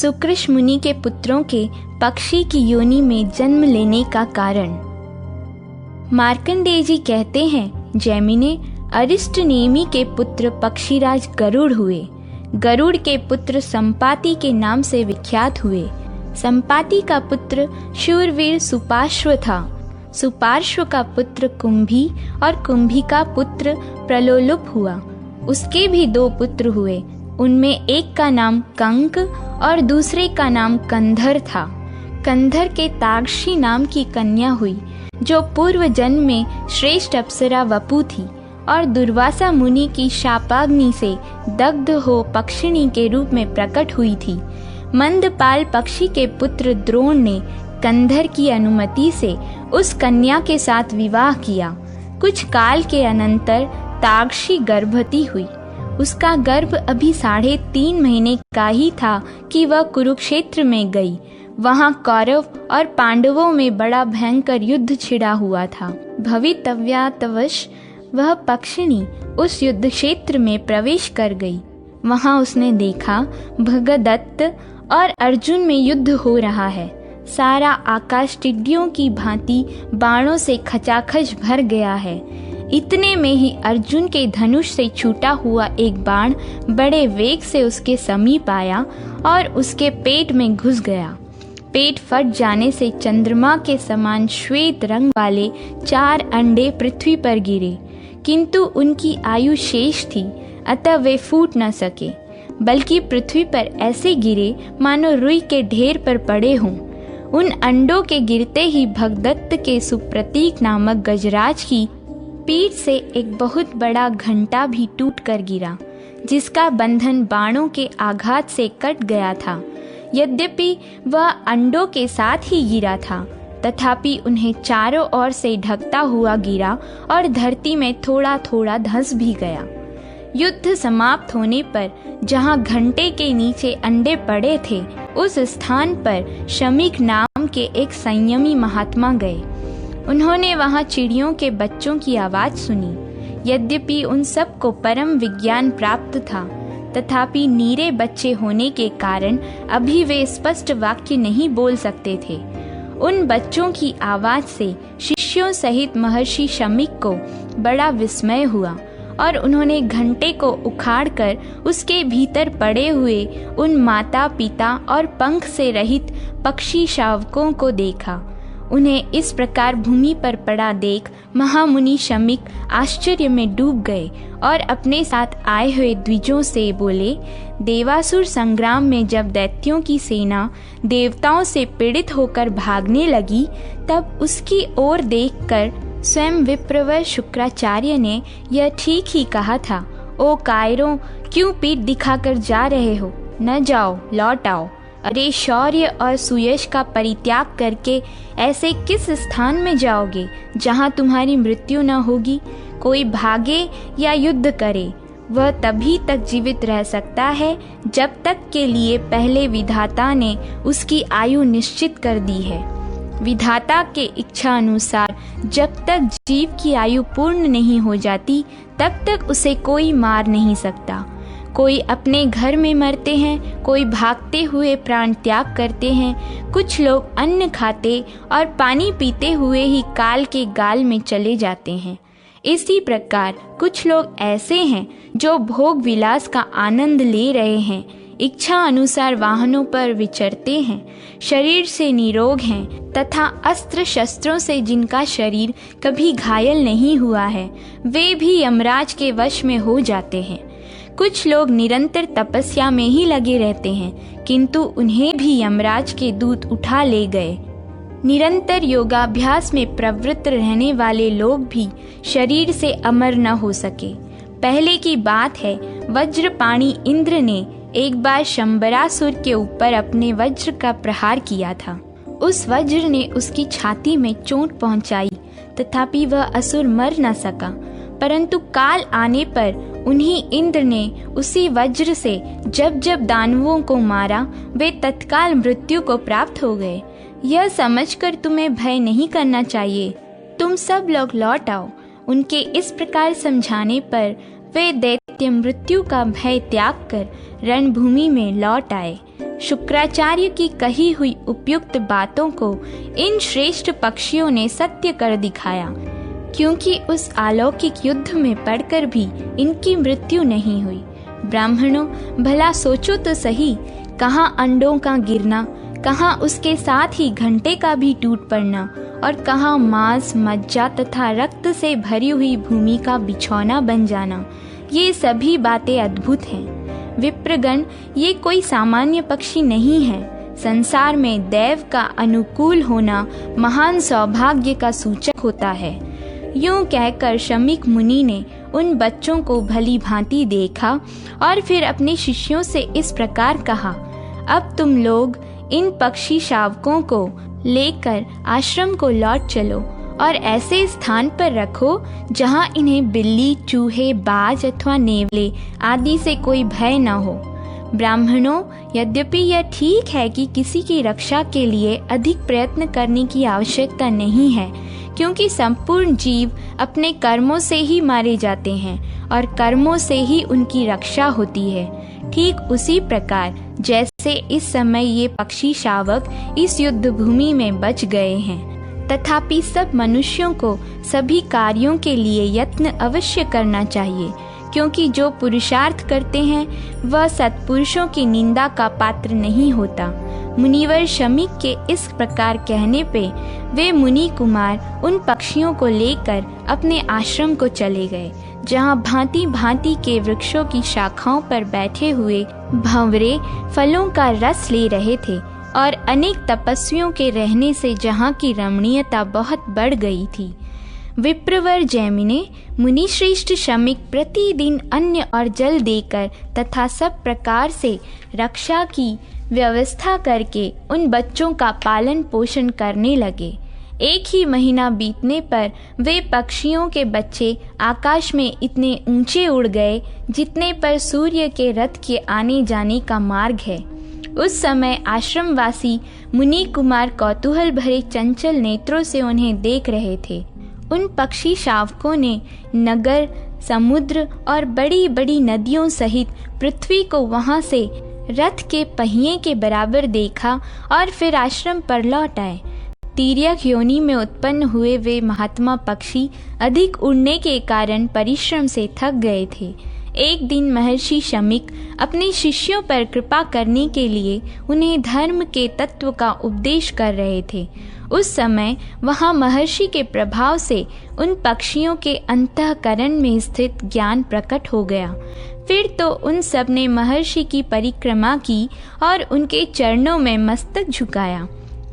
सुकृष मुनि के पुत्रों के पक्षी की योनि में जन्म लेने का कारण। मार्कंडेय जी कहते हैं, जैमिने अरिष्टनेमि के पुत्र पक्षीराज गरुड़ हुए। गरुड़ के पुत्र संपाति के नाम से विख्यात हुए। संपाति का पुत्र शूरवीर सुपार्श्व था। सुपार्श्व का पुत्र कुंभी और कुंभी का पुत्र प्रलोलुप हुआ। उसके भी 2 पुत्र हुए। उनमें एक का नाम कंक और दूसरे का नाम कंधर था। कंधर के ताक्षी नाम की कन्या हुई, जो पूर्व जन्म में श्रेष्ठ अप्सरा वपु थी और दुर्वासा मुनि की शापाग्नि से दग्ध हो पक्षिणी के रूप में प्रकट हुई थी। मंदपाल पक्षी के पुत्र द्रोण ने कंधर की अनुमति से उस कन्या के साथ विवाह किया। कुछ काल के अनंतर ताक्षी गर्भवती हुई। उसका गर्भ अभी 3.5 महीने का ही था कि वह कुरुक्षेत्र में गई। वहां कौरव और पांडवों में बड़ा भयंकर युद्ध छिड़ा हुआ था। भवितव्यातवश वह पक्षिणी उस युद्ध क्षेत्र में प्रवेश कर गई। वहां उसने देखा भगदत्त और अर्जुन में युद्ध हो रहा है। सारा आकाश टिड्डियों की भांति बाणों से खचाखच भर गया है। इतने में ही अर्जुन के धनुष से छूटा हुआ एक बाण बड़े वेग से उसके समीप आया और उसके पेट में घुस गया। पेट फट जाने से चंद्रमा के समान श्वेत रंग वाले 4 अंडे पृथ्वी पर गिरे, किंतु उनकी आयु शेष थी, अतः वे फूट न सके, बल्कि पृथ्वी पर ऐसे गिरे मानो रुई के ढेर पर पड़े हों। उन अंडों के गिरते ही भगदत्त के सुप्रतीक नामक गजराज की पीठ से एक बहुत बड़ा घंटा भी टूट कर गिरा, जिसका बंधन बाणों के आघात से कट गया था। यद्यपि वह अंडों के साथ ही गिरा था, तथापि उन्हें चारों ओर से ढकता हुआ गिरा और धरती में थोड़ा थोड़ा धंस भी गया। युद्ध समाप्त होने पर जहाँ घंटे के नीचे अंडे पड़े थे, उस स्थान पर शमीक नाम के एक संयमी महात्मा गए। उन्होंने वहां चिड़ियों के बच्चों की आवाज सुनी। यद्यपि उन सबको परम विज्ञान प्राप्त था, तथापि नीरे बच्चे होने के कारण अभी वे स्पष्ट वाक्य नहीं बोल सकते थे। उन बच्चों की आवाज से शिष्यों सहित महर्षि शमीक को बड़ा विस्मय हुआ और उन्होंने घंटे को उखाड़कर उसके भीतर पड़े हुए उन माता पिता और पंख से रहित पक्षी शावकों को देखा। उन्हें इस प्रकार भूमि पर पड़ा देख महामुनि शमीक आश्चर्य में डूब गए और अपने साथ आए हुए द्विजों से बोले, देवासुर संग्राम में जब दैत्यों की सेना देवताओं से पीड़ित होकर भागने लगी, तब उसकी ओर देखकर स्वयं विप्रवर शुक्राचार्य ने यह ठीक ही कहा था। ओ कायरों, क्यों पीठ दिखाकर जा रहे हो? न जाओ, लौट आओ। अरे शौर्य और सुयश का परित्याग करके ऐसे किस स्थान में जाओगे जहाँ तुम्हारी मृत्यु न होगी? कोई भागे या युद्ध करे, वह तभी तक जीवित रह सकता है जब तक के लिए पहले विधाता ने उसकी आयु निश्चित कर दी है। विधाता के इच्छा अनुसार जब तक जीव की आयु पूर्ण नहीं हो जाती, तब तक उसे कोई मार नहीं सकता। कोई अपने घर में मरते हैं, कोई भागते हुए प्राण त्याग करते हैं, कुछ लोग अन्न खाते और पानी पीते हुए ही काल के गाल में चले जाते हैं। इसी प्रकार कुछ लोग ऐसे हैं जो भोग विलास का आनंद ले रहे हैं, इच्छा अनुसार वाहनों पर विचरते हैं, शरीर से निरोग हैं तथा अस्त्र शस्त्रों से जिनका शरीर कभी घायल नहीं हुआ है, वे भी यमराज के वश में हो जाते हैं। कुछ लोग निरंतर तपस्या में ही लगे रहते हैं, किंतु उन्हें भी यमराज के दूत उठा ले गए। निरंतर योगाभ्यास में प्रवृत्त रहने वाले लोग भी शरीर से अमर न हो सके। पहले की बात है, वज्रपाणी इंद्र ने एक बार शंबरासुर के ऊपर अपने वज्र का प्रहार किया था। उस वज्र ने उसकी छाती में चोट पहुंचाई, तथापि वह असुर मर न सका। परंतु काल आने पर उन्हीं इंद्र ने उसी वज्र से जब जब दानवों को मारा, वे तत्काल मृत्यु को प्राप्त हो गए। यह समझकर तुम्हें भय नहीं करना चाहिए, तुम सब लोग लौट आओ। उनके इस प्रकार समझाने पर वे दैत्य मृत्यु का भय त्याग कर रणभूमि में लौट आए। शुक्राचार्य की कही हुई उपयुक्त बातों को इन श्रेष्ठ पक्षियों ने सत्य कर दिखाया, क्योंकि उस अलौकिक युद्ध में पड़कर भी इनकी मृत्यु नहीं हुई। ब्राह्मणों, भला सोचो तो सही, कहाँ अंडों का गिरना, कहाँ उसके साथ ही घंटे का भी टूट पड़ना, और कहाँ मांस, मज्जा तथा रक्त से भरी हुई भूमि का बिछौना बन जाना। ये सभी बातें अद्भुत हैं। विप्रगण, ये कोई सामान्य पक्षी नहीं है। संसार में दैव का अनुकूल होना महान सौभाग्य का सूचक होता है। यूं कहकर शमीक मुनि ने उन बच्चों को भली भांति देखा और फिर अपने शिष्यों से इस प्रकार कहा, अब तुम लोग इन पक्षी शावकों को लेकर आश्रम को लौट चलो और ऐसे स्थान पर रखो जहां इन्हें बिल्ली, चूहे, बाज अथवा नेवले आदि से कोई भय न हो। ब्राह्मणों, यद्यपि यह ठीक है कि किसी की रक्षा के लिए अधिक प्रयत्न करने की आवश्यकता नहीं है, क्योंकि संपूर्ण जीव अपने कर्मों से ही मारे जाते हैं और कर्मों से ही उनकी रक्षा होती है। ठीक उसी प्रकार जैसे इस समय ये पक्षी शावक इस युद्ध भूमि में बच गए हैं, तथापि सब मनुष्यों को सभी कार्यों के लिए यत्न अवश्य करना चाहिए, क्योंकि जो पुरुषार्थ करते हैं वह सत्पुरुषों की निंदा का पात्र नहीं होता। मुनिवर शमीक के इस प्रकार कहने पे वे मुनि कुमार उन पक्षियों को लेकर अपने आश्रम को चले गए, जहाँ भांति भांति के वृक्षों की शाखाओं पर बैठे हुए भंवरे फलों का रस ले रहे थे और अनेक तपस्वियों के रहने से जहाँ की रमणीयता बहुत बढ़ गई थी। विप्रवर जैमिने, मुनि श्रेष्ठ शमीक प्रतिदिन अन्न और जल देकर तथा सब प्रकार से रक्षा की व्यवस्था करके उन बच्चों का पालन पोषण करने लगे। एक ही महीना बीतने पर वे पक्षियों के बच्चे आकाश में इतने ऊंचे उड़ गए जितने पर सूर्य के रथ के आने जाने का मार्ग है। उस समय आश्रमवासी मुनि कुमार कौतूहल भरे चंचल नेत्रों से उन्हें देख रहे थे। उन पक्षी शावकों ने नगर, समुद्र और बड़ी बड़ी नदियों सहित पृथ्वी को वहां से रथ के पहिए के बराबर देखा और फिर आश्रम पर लौट आए। तिर्यक योनि में उत्पन्न हुए वे महात्मा पक्षी अधिक उड़ने के कारण परिश्रम से थक गए थे। एक दिन महर्षि शमीक अपने शिष्यों पर कृपा करने के लिए उन्हें धर्म के तत्व का उपदेश कर रहे थे। उस समय वहां महर्षि के प्रभाव से उन पक्षियों के अंतःकरण में स्थित ज्ञान प्रकट हो गया। फिर तो उन सब ने महर्षि की परिक्रमा की और उनके चरणों में मस्तक झुकाया।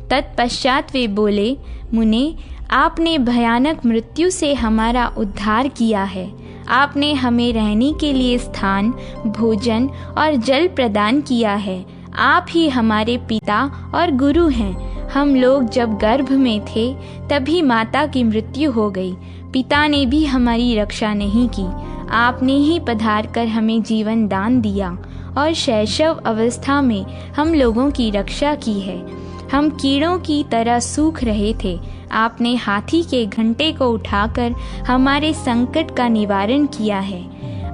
तत्पश्चात वे बोले, मुने, आपने भयानक मृत्यु से हमारा उद्धार किया है। आपने हमें रहने के लिए स्थान, भोजन और जल प्रदान किया है। आप ही हमारे पिता और गुरु हैं। हम लोग जब गर्भ में थे तभी माता की मृत्यु हो गई। पिता ने भी हमारी रक्षा नहीं की। आपने ही पधार कर हमें जीवन दान दिया और शैशव अवस्था में हम लोगों की रक्षा की है। हम कीड़ों की तरह सूख रहे थे। आपने हाथी के घंटे को उठाकर हमारे संकट का निवारण किया है।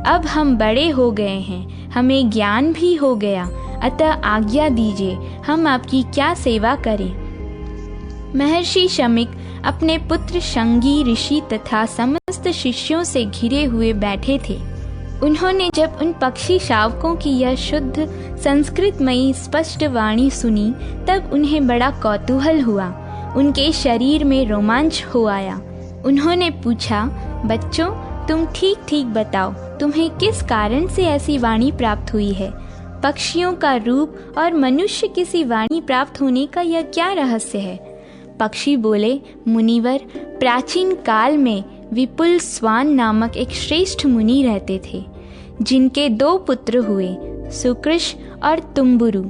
अब हम बड़े हो गए हैं, हमें ज्ञान भी हो गया, अतः आज्ञा दीजिए, हम आपकी क्या सेवा करें। महर्षि शमीक अपने पुत्र शंगी ऋषि तथा समस्त शिष्यों से घिरे हुए बैठे थे। उन्होंने जब उन पक्षी शावकों की यह शुद्ध संस्कृतमयी स्पष्ट वाणी सुनी तब उन्हें बड़ा कौतूहल हुआ। उनके शरीर में रोमांच हो आया। उन्होंने पूछा, बच्चों, तुम ठीक ठीक बताओ, तुम्हें किस कारण से ऐसी वाणी प्राप्त हुई है? पक्षियों का रूप और मनुष्य किसी वाणी प्राप्त होने का यह क्या रहस्य है? पक्षी बोले, मुनिवर, प्राचीन काल में विपुल स्वान नामक एक श्रेष्ठ मुनि रहते थे, जिनके 2 पुत्र हुए, सुकृश और तुम्बुरु।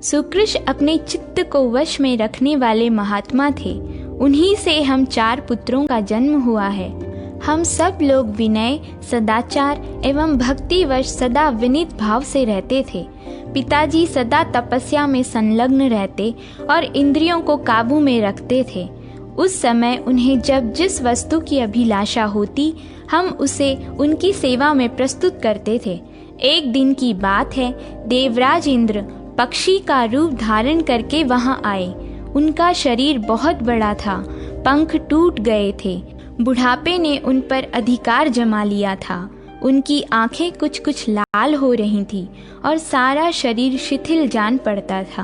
सुकृश अपने चित्त को वश में रखने वाले महात्मा थे। उन्हीं से हम 4 पुत्रों का जन्म हुआ है। हम सब लोग विनय, सदाचार एवं भक्तिवश सदा विनीत भाव से रहते थे। पिताजी सदा तपस्या में संलग्न रहते और इंद्रियों को काबू में रखते थे। उस समय उन्हें जब जिस वस्तु की अभिलाषा होती, हम उसे उनकी सेवा में प्रस्तुत करते थे। एक दिन की बात है, देवराज इंद्र पक्षी का रूप धारण करके वहां आए। उनका शरीर बहुत बड़ा था, पंख टूट गए थे, बुढ़ापे ने उन पर अधिकार जमा लिया था। उनकी आंखें कुछ कुछ लाल हो रही थी और सारा शरीर शिथिल जान पड़ता था।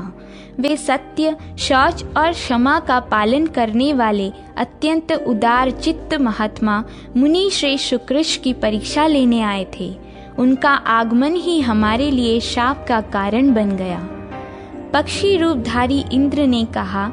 वे सत्य, शौच और क्षमा का पालन करने वाले अत्यंत उदार चित्त महात्मा मुनि श्रेष्ठ सुकृष्ण की परीक्षा लेने आए थे। उनका आगमन ही हमारे लिए शाप का कारण बन गया। पक्षी रूपधारी इंद्र ने कहा,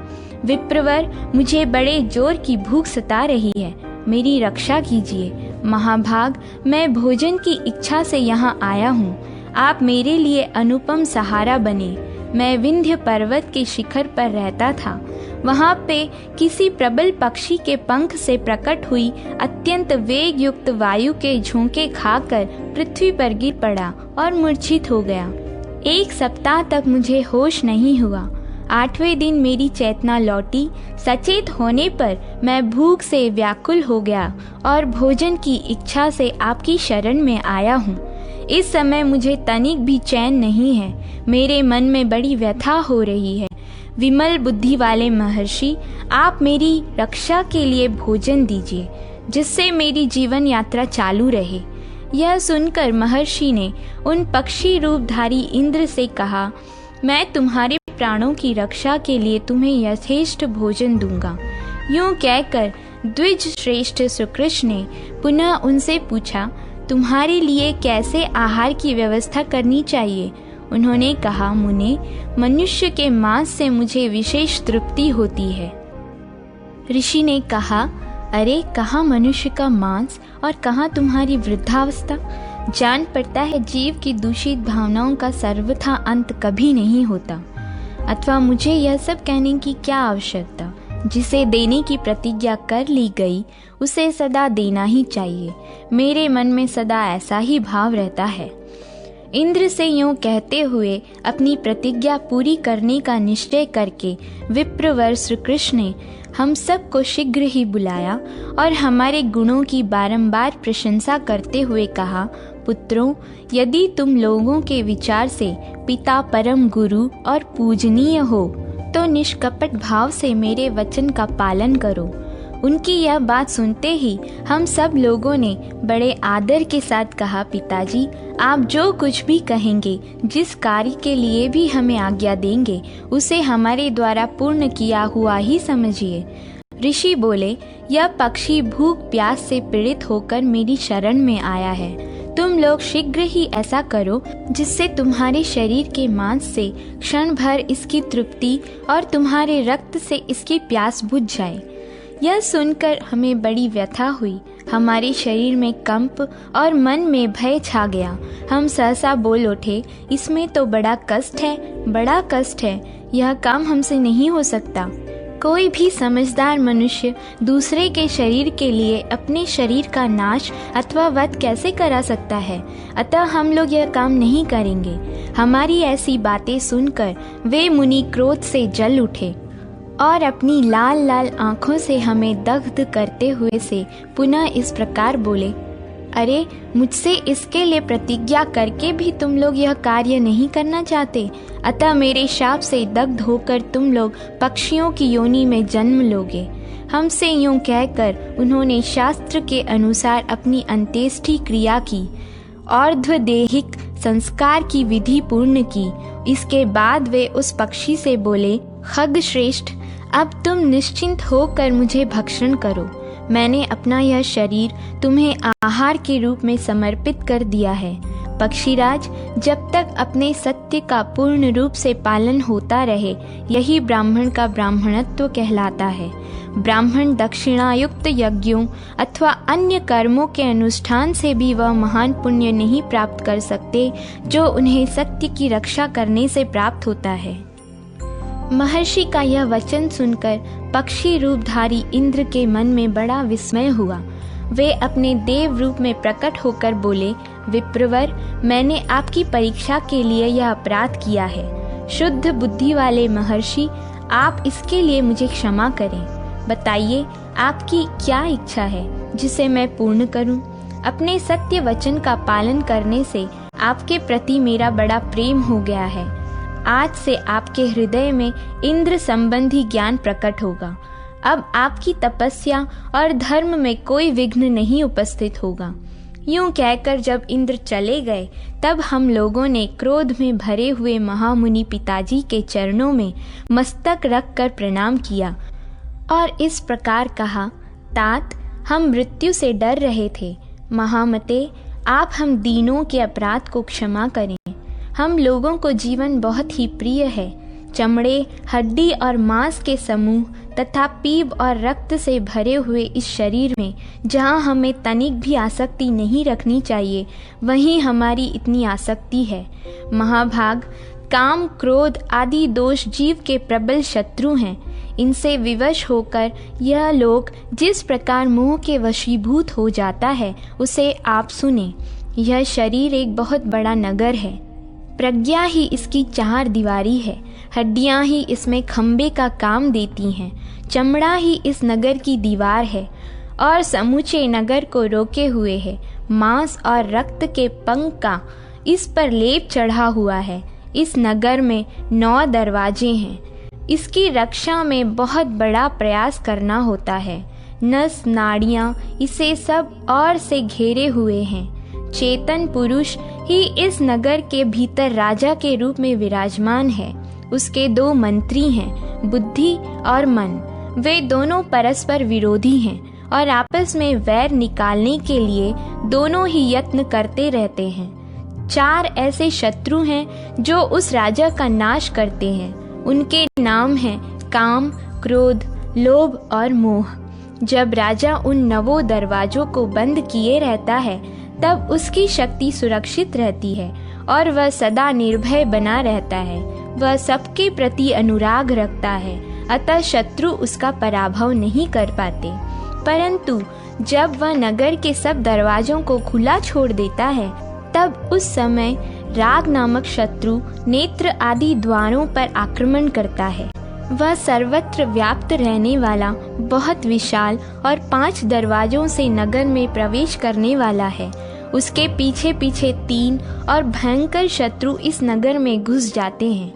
विप्रवर, मुझे बड़े जोर की भूख सता रही है, मेरी रक्षा कीजिए। महाभाग, मैं भोजन की इच्छा से यहाँ आया हूँ, आप मेरे लिए अनुपम सहारा बने। मैं विंध्य पर्वत के शिखर पर रहता था। वहाँ पे किसी प्रबल पक्षी के पंख से प्रकट हुई अत्यंत वेग युक्त वायु के झोंके खाकर पृथ्वी पर गिर पड़ा और मूर्छित हो गया। 1 सप्ताह तक मुझे होश नहीं हुआ। 8वें दिन मेरी चेतना लौटी। सचेत होने पर मैं भूख से व्याकुल हो गया और भोजन की इच्छा से आपकी शरण में आया हूँ। इस समय मुझे तनिक भी चैन नहीं है, मेरे मन में बड़ी व्यथा हो रही है। विमल बुद्धि वाले महर्षि, आप मेरी रक्षा के लिए भोजन दीजिए, जिससे मेरी जीवन यात्रा चालू रहे। यह सुनकर महर्षि ने उन पक्षी रूपधारी इंद्र से कहा, मैं तुम्हारे प्राणों की रक्षा के लिए तुम्हें यथेष्ट भोजन दूंगा। यूं कहकर द्विज श्रेष्ठ सुकृष्ण ने पुनः उनसे पूछा, तुम्हारे लिए कैसे आहार की व्यवस्था करनी चाहिए? उन्होंने कहा, मुने, मनुष्य के मांस से मुझे विशेष तृप्ति होती है। ऋषि ने कहा, अरे कहाँ मनुष्य का मांस और कहाँ तुम्हारी वृद्धावस्था? जान पड़ता है जीव की दूषित भावनाओं का सर्वथा अंत कभी नहीं होता। अथवा मुझे यह सब कहने की क्या आवश्यकता? जिसे देने की प्रतिज्ञा कर ली गई उसे सदा देना ही चाहिए। मेरे मन में सदा ऐसा ही भाव रहता है। इंद्र से यूं कहते हुए अपनी प्रतिज्ञा पूरी करने का निश्चय करके विप्रवर श्री कृष्ण ने हम सबको शीघ्र ही बुलाया और हमारे गुणों की बारंबार प्रशंसा करते हुए कहा, पुत्रों, यदि तुम लोगों के विचार से पिता परम गुरु और पूजनीय हो तो निष्कपट भाव से मेरे वचन का पालन करो। उनकी यह बात सुनते ही हम सब लोगों ने बड़े आदर के साथ कहा, पिताजी, आप जो कुछ भी कहेंगे, जिस कार्य के लिए भी हमें आज्ञा देंगे, उसे हमारे द्वारा पूर्ण किया हुआ ही समझिए। ऋषि बोले, यह पक्षी भूख प्यास से पीड़ित होकर मेरी शरण में आया है। तुम लोग शीघ्र ही ऐसा करो जिससे तुम्हारे शरीर के मांस से क्षण भर इसकी तृप्ति और तुम्हारे रक्त से इसकी प्यास बुझ जाए। यह सुनकर हमें बड़ी व्यथा हुई। हमारे शरीर में कंप और मन में भय छा गया। हम सहसा बोल उठे, इसमें तो बड़ा कष्ट है, यह काम हमसे नहीं हो सकता। कोई भी समझदार मनुष्य दूसरे के शरीर के लिए अपने शरीर का नाश अथवा वध कैसे करा सकता है? अतः हम लोग यह काम नहीं करेंगे। हमारी ऐसी बातें सुनकर वे मुनि क्रोध से जल उठे और अपनी लाल लाल आंखों से हमें दग्ध करते हुए से पुनः इस प्रकार बोले, अरे मुझसे इसके लिए प्रतिज्ञा करके भी तुम लोग यह कार्य नहीं करना चाहते। अतः मेरे शाप से दग्ध होकर तुम लोग पक्षियों की योनि में जन्म लोगे। हमसे यूं कहकर उन्होंने शास्त्र के अनुसार अपनी अंत्येष्टि क्रिया की, अर्धदेहिक संस्कार की विधि पूर्ण की। इसके बाद वे उस पक्षी से बोले, खग श्रेष्ठ, अब तुम निश्चिंत होकर मुझे भक्षण करो। मैंने अपना यह शरीर तुम्हें आहार के रूप में समर्पित कर दिया है। पक्षीराज, जब तक अपने सत्य का पूर्ण रूप से पालन होता रहे, यही ब्राह्मण का ब्राह्मणत्व कहलाता है। ब्राह्मण दक्षिणायुक्त यज्ञों अथवा अन्य कर्मों के अनुष्ठान से भी वह महान पुण्य नहीं प्राप्त कर सकते जो उन्हें सत्य की रक्षा करने से प्राप्त होता है। महर्षि का यह वचन सुनकर पक्षी रूपधारी इंद्र के मन में बड़ा विस्मय हुआ। वे अपने देव रूप में प्रकट होकर बोले, विप्रवर, मैंने आपकी परीक्षा के लिए यह अपराध किया है। शुद्ध बुद्धि वाले महर्षि, आप इसके लिए मुझे क्षमा करें। बताइए, आपकी क्या इच्छा है जिसे मैं पूर्ण करूं? अपने सत्य वचन का पालन करने से आपके प्रति मेरा बड़ा प्रेम हो गया है। आज से आपके हृदय में इंद्र संबंधी ज्ञान प्रकट होगा। अब आपकी तपस्या और धर्म में कोई विघ्न नहीं उपस्थित होगा। यूं कहकर जब इंद्र चले गए, तब हम लोगों ने क्रोध में भरे हुए महामुनि पिताजी के चरणों में मस्तक रखकर प्रणाम किया और इस प्रकार कहा, तात, हम मृत्यु से डर रहे थे। महामते, आप हम दीनों के अपराध को क्षमा करें। हम लोगों को जीवन बहुत ही प्रिय है। चमड़े, हड्डी और मांस के समूह तथा पीप और रक्त से भरे हुए इस शरीर में जहाँ हमें तनिक भी आसक्ति नहीं रखनी चाहिए, वहीं हमारी इतनी आसक्ति है। महाभाग, काम, क्रोध आदि दोष जीव के प्रबल शत्रु हैं। इनसे विवश होकर यह लोक जिस प्रकार मोह के वशीभूत हो जाता है, उसे आप सुने। यह शरीर एक बहुत बड़ा नगर है। प्रज्ञा ही इसकी चार दीवारी है। हड्डियां ही इसमें खंबे का काम देती हैं। चमड़ा ही इस नगर की दीवार है और समूचे नगर को रोके हुए है। मांस और रक्त के पंख का इस पर लेप चढ़ा हुआ है। इस नगर में 9 दरवाजे हैं। इसकी रक्षा में बहुत बड़ा प्रयास करना होता है। नस नाड़ियाँ इसे सब ओर से घेरे हुए हैं। चेतन पुरुष ही इस नगर के भीतर राजा के रूप में विराजमान है। उसके 2 मंत्री हैं, बुद्धि और मन। वे दोनों परस्पर विरोधी हैं और आपस में वैर निकालने के लिए दोनों ही यत्न करते रहते हैं। 4 ऐसे शत्रु हैं जो उस राजा का नाश करते हैं। उनके नाम हैं काम, क्रोध, लोभ और मोह। जब राजा उन 9 दरवाजों को बंद किए रहता है, तब उसकी शक्ति सुरक्षित रहती है और वह सदा निर्भय बना रहता है। वह सबके प्रति अनुराग रखता है, अतः शत्रु उसका पराभव नहीं कर पाते। परंतु जब वह नगर के सब दरवाजों को खुला छोड़ देता है, तब उस समय राग नामक शत्रु नेत्र आदि द्वारों पर आक्रमण करता है। वह सर्वत्र व्याप्त रहने वाला, बहुत विशाल और 5 दरवाजों से नगर में प्रवेश करने वाला है। उसके पीछे पीछे 3 और भयंकर शत्रु इस नगर में घुस जाते हैं।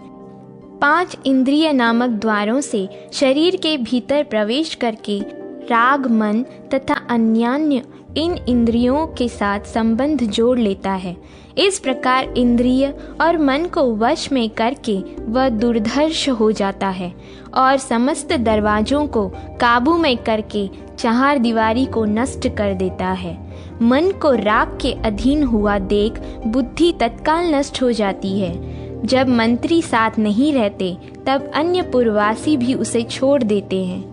5 इंद्रिय नामक द्वारों से शरीर के भीतर प्रवेश करके राग, मन तथा अन्यान्य इन इंद्रियों के साथ संबंध जोड़ लेता है। इस प्रकार इंद्रिय और मन को वश में करके वह दुर्धर्ष हो जाता है और समस्त दरवाजों को काबू में करके 4 दीवारी को नष्ट कर देता है। मन को राग के अधीन हुआ देख बुद्धि तत्काल नष्ट हो जाती है। जब मंत्री साथ नहीं रहते, तब अन्य पुरवासी भी उसे छोड़ देते हैं।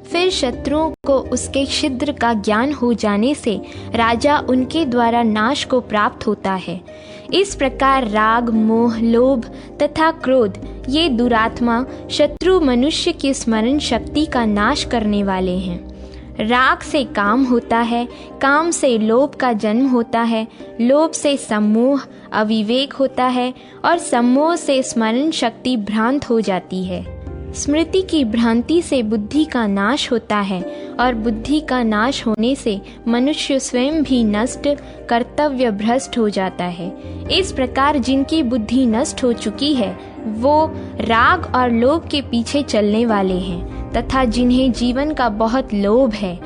फिर शत्रुओं को उसके छिद्र का ज्ञान हो जाने से राजा उनके द्वारा नाश को प्राप्त होता है। इस प्रकार राग, मोह, लोभ तथा क्रोध ये दुरात्मा शत्रु मनुष्य की स्मरण शक्ति का नाश करने वाले हैं। राग से काम होता है, काम से लोभ का जन्म होता है, लोभ से सम्मोह अविवेक होता है और सम्मोह से स्मरण शक्ति भ्रांत हो जाती है। स्मृति की भ्रांति से बुद्धि का नाश होता है और बुद्धि का नाश होने से मनुष्य स्वयं भी नष्ट, कर्तव्य भ्रष्ट हो जाता है। इस प्रकार जिनकी बुद्धि नष्ट हो चुकी है, वो राग और लोभ के पीछे चलने वाले हैं तथा जिन्हें जीवन का बहुत लोभ है,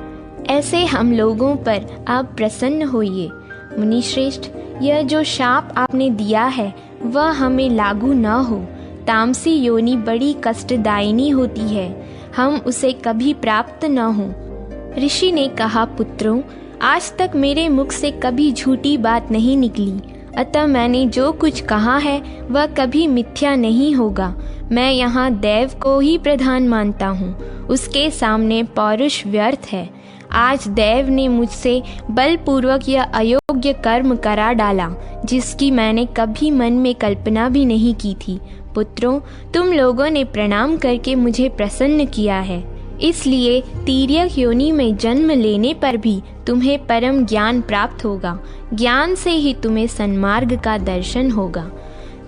ऐसे हम लोगों पर आप प्रसन्न होइए। मुनिश्रेष्ठ, यह जो शाप आपने दिया है वह हमें लागू न हो। तामसी योनि बड़ी कष्टदायिनी होती है, हम उसे कभी प्राप्त न हो। ऋषि ने कहा, पुत्रों, आज तक मेरे मुख से कभी झूठी बात नहीं निकली, अतः मैंने जो कुछ कहा है वह कभी मिथ्या नहीं होगा। मैं यहाँ देव को ही प्रधान मानता हूँ, उसके सामने पौरुष व्यर्थ है। आज देव ने मुझसे बलपूर्वक यह अयोग्य कर्म करा डाला, जिसकी मैंने कभी मन में कल्पना भी नहीं की थी। पुत्रों, तुम लोगों ने प्रणाम करके मुझे प्रसन्न किया है, इसलिए तिर्यक योनि में जन्म लेने पर भी तुम्हें परम ज्ञान प्राप्त होगा। ज्ञान से ही तुम्हें सन्मार्ग का दर्शन होगा।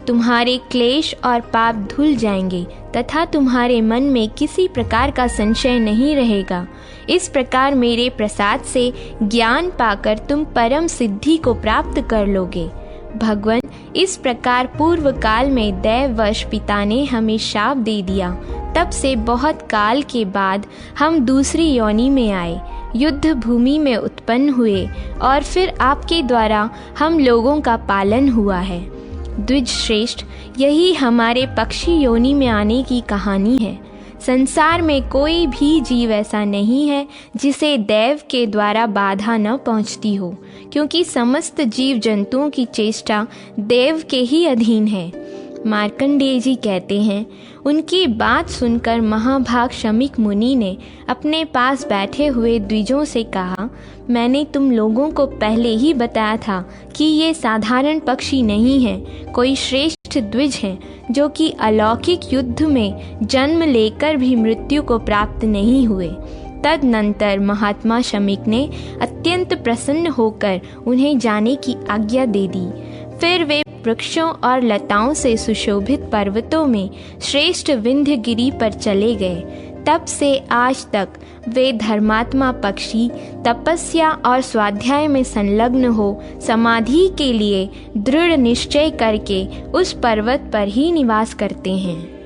तुम्हारे क्लेश और पाप धुल जाएंगे तथा तुम्हारे मन में किसी प्रकार का संशय नहीं रहेगा। इस प्रकार मेरे प्रसाद से ज्ञान पाकर तुम परम सिद्धि को प्राप्त कर लोगे। भगवान, इस प्रकार पूर्व काल में दैववश पिता ने हमें शाप दे दिया। तब से बहुत काल के बाद हम दूसरी योनि में आए, युद्ध भूमि में उत्पन्न हुए और फिर आपके द्वारा हम लोगों का पालन हुआ है। द्विज श्रेष्ठ, यही हमारे पक्षी योनि में आने की कहानी है। संसार में कोई भी जीव ऐसा नहीं है जिसे देव के द्वारा बाधा न पहुंचती हो, क्योंकि समस्त जीव जंतुओं की चेष्टा देव के ही अधीन है। मार्कंडेय जी कहते हैं, उनकी बात सुनकर महाभाग शमीक मुनि ने अपने पास बैठे हुए द्विजों से कहा, मैंने तुम लोगों को पहले ही बताया था कि ये साधारण पक्षी नहीं हैं, कोई श्रेष्ठ द्विज हैं जो कि अलौकिक युद्ध में जन्म लेकर भी मृत्यु को प्राप्त नहीं हुए। तदनंतर महात्मा शमीक ने अत्यंत प्रसन्न होकर उन्हें जाने की आज्ञा दे दी। फिर वे वृक्षों और लताओं से सुशोभित पर्वतों में श्रेष्ठ विंध्यगिरि पर चले गए। तब से आज तक वे धर्मात्मा पक्षी तपस्या और स्वाध्याय में संलग्न हो समाधि के लिए दृढ़ निश्चय करके उस पर्वत पर ही निवास करते हैं।